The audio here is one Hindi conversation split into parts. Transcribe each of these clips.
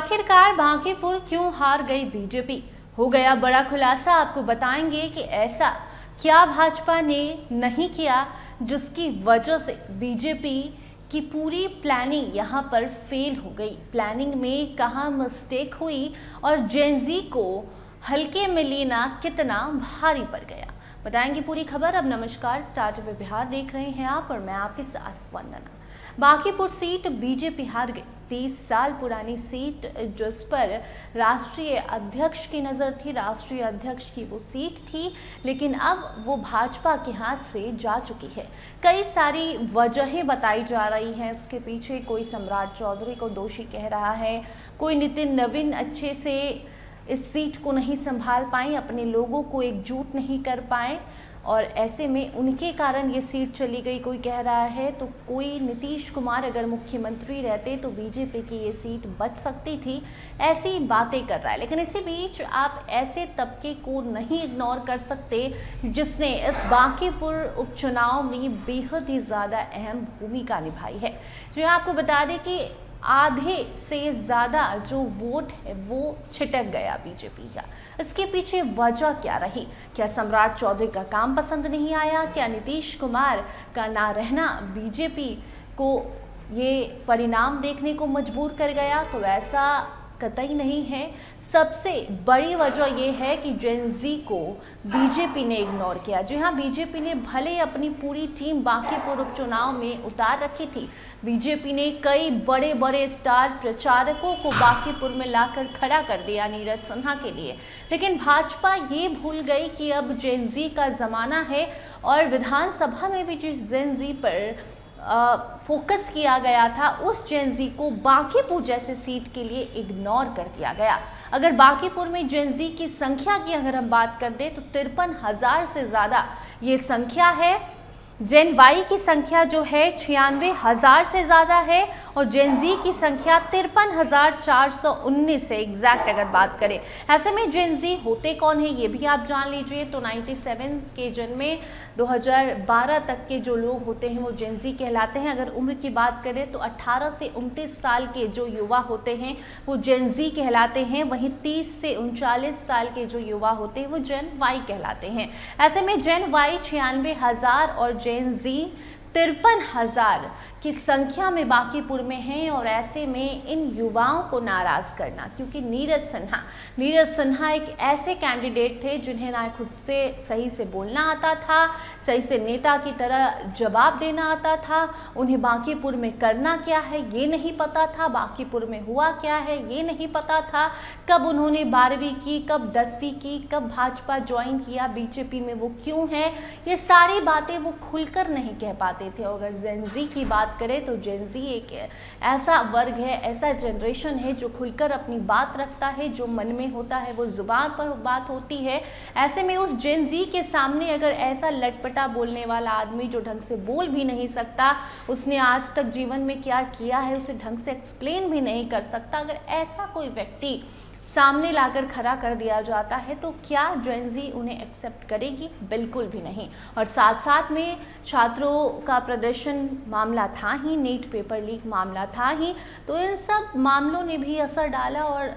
आखिरकार बांकीपुर क्यों हार गई बीजेपी? हो गया बड़ा खुलासा। आपको बताएंगे कि ऐसा क्या भाजपा ने नहीं किया जिसकी वजह से बीजेपी की पूरी प्लानिंग यहाँ पर फेल हो गई। प्लानिंग में कहाँ मिस्टेक हुई और जेनजी को हल्के में लेना कितना भारी पड़ गया, बताएंगे पूरी खबर। अब नमस्कार, स्टार टीवी बिहार देख रहे हैं आप और मैं आपके साथ वंदना। बांकीपुर सीट बीजेपी हार गई। 30 साल पुरानी सीट जिस पर राष्ट्रीय अध्यक्ष की नज़र थी, राष्ट्रीय अध्यक्ष की वो सीट थी, लेकिन अब वो भाजपा के हाथ से जा चुकी है। कई सारी वजहें बताई जा रही हैं इसके पीछे। कोई सम्राट चौधरी को दोषी कह रहा है, कोई नितिन नवीन अच्छे से इस सीट को नहीं संभाल पाए, अपने लोगों को एकजुट नहीं कर पाए और ऐसे में उनके कारण ये सीट चली गई, कोई कह रहा है। तो कोई नीतीश कुमार अगर मुख्यमंत्री रहते तो बीजेपी की ये सीट बच सकती थी, ऐसी बातें कर रहा है। लेकिन इसी बीच आप ऐसे तबके को नहीं इग्नोर कर सकते जिसने इस बांकीपुर उपचुनाव में बेहद ही ज़्यादा अहम भूमिका निभाई है। जो आपको बता दें कि आधे से ज़्यादा जो वोट है वो छिटक गया बीजेपी का। इसके पीछे वजह क्या रही? क्या सम्राट चौधरी का काम पसंद नहीं आया? क्या नीतीश कुमार का ना रहना बीजेपी को ये परिणाम देखने को मजबूर कर गया? तो ऐसा कतई नहीं है। सबसे बड़ी वजह यह है कि जेनजी को बीजेपी ने इग्नोर किया। जी हाँ, बीजेपी ने भले अपनी पूरी टीम बांकीपुर उपचुनाव में उतार रखी थी। बीजेपी ने कई बड़े बड़े स्टार प्रचारकों को बांकीपुर में लाकर खड़ा कर दिया नीरज सिन्हा के लिए, लेकिन भाजपा ये भूल गई कि अब जेनजी का ज़माना है और विधानसभा में भी जिस जेनजी पर फोकस किया गया था उस जेनजी को बांकीपुर जैसे सीट के लिए इग्नोर कर दिया गया। अगर बांकीपुर में जेनजी की संख्या की अगर हम बात कर दें तो 53,000 से ज़्यादा ये संख्या है। जेन वाई की संख्या जो है 96,000 से ज़्यादा है और जेन जी की संख्या 53,419 है एग्जैक्ट अगर बात करें। ऐसे में जेन जी होते कौन है ये भी आप जान लीजिए। तो 97 के जन्मे 2012 तक के जो लोग होते हैं वो जेन जी कहलाते हैं। अगर उम्र की बात करें तो 18 से 29 साल के जो युवा होते हैं वो जेन जी कहलाते हैं। वहीं 30 से 39 साल के जो युवा होते हैं वो जेन वाई कहलाते हैं। ऐसे में जेन वाई 96,000 और जेन जी 53,000 की संख्या में बांकीपुर में हैं। और ऐसे में इन युवाओं को नाराज़ करना, क्योंकि नीरज सिन्हा एक ऐसे कैंडिडेट थे जिन्हें ना खुद से सही से बोलना आता था, सही से नेता की तरह जवाब देना आता था। उन्हें बांकीपुर में करना क्या है ये नहीं पता था, बांकीपुर में हुआ क्या है ये नहीं पता था। कब उन्होंने 12वीं की, कब 10वीं की, कब भाजपा ज्वाइन किया, बीजेपी में वो क्यों है, ये सारी बातें वो खुलकर नहीं कह पाते थे। और अगर जेन जी की बात करें तो जेन जी एक ऐसा वर्ग है, ऐसा जनरेशन है जो खुलकर अपनी बात रखता है, जो मन में होता है वो जुबान पर बात होती है। ऐसे में उस जेन जी के सामने अगर ऐसा लटपटा बोलने वाला आदमी जो ढंग से बोल भी नहीं सकता, उसने आज तक जीवन में क्या किया है उसे ढंग से एक्सप्लेन भी नहीं कर सकता, अगर ऐसा कोई व्यक्ति सामने लाकर खड़ा कर दिया जाता है तो क्या जेन जी उन्हें एक्सेप्ट करेगी? बिल्कुल भी नहीं। और साथ साथ में छात्रों का प्रदर्शन मामला था ही, नीट पेपर लीक मामला था ही, तो इन सब मामलों ने भी असर डाला और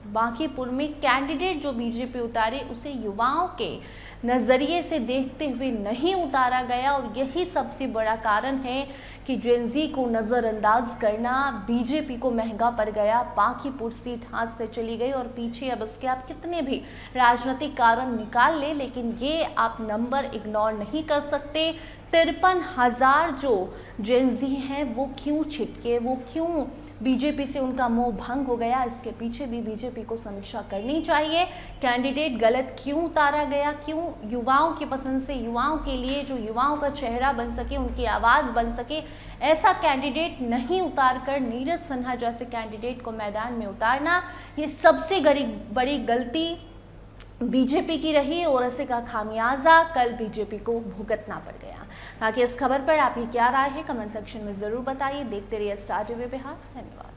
बांकीपुर में कैंडिडेट जो बीजेपी उतारे उसे युवाओं के नज़रिए से देखते हुए नहीं उतारा गया। और यही सबसे बड़ा कारण है कि जेन जी को नज़रअंदाज करना बीजेपी को महंगा पड़ गया। बांकीपुर सीट हाथ से चली गई और पीछे अब इसके आप कितने भी राजनीतिक कारण निकाल ले, लेकिन ये आप नंबर इग्नोर नहीं कर सकते। 53,000 जो जेन जी हैं वो क्यों छिटके, वो क्यों बीजेपी से उनका मोह भंग हो गया, इसके पीछे भी बीजेपी को समीक्षा करनी चाहिए। कैंडिडेट गलत क्यों उतारा गया, क्यों युवाओं की पसंद से, युवाओं के लिए जो युवाओं का चेहरा बन सके, उनकी आवाज़ बन सके, ऐसा कैंडिडेट नहीं उतार कर नीरज सिन्हा जैसे कैंडिडेट को मैदान में उतारना, ये सबसे बड़ी गलती बीजेपी की रही और इसी का खामियाजा कल बीजेपी को भुगतना पड़ गया। बाकी इस खबर पर आपकी क्या राय है कमेंट सेक्शन में ज़रूर बताइए। देखते रहिए स्टार टीवी बिहार। धन्यवाद।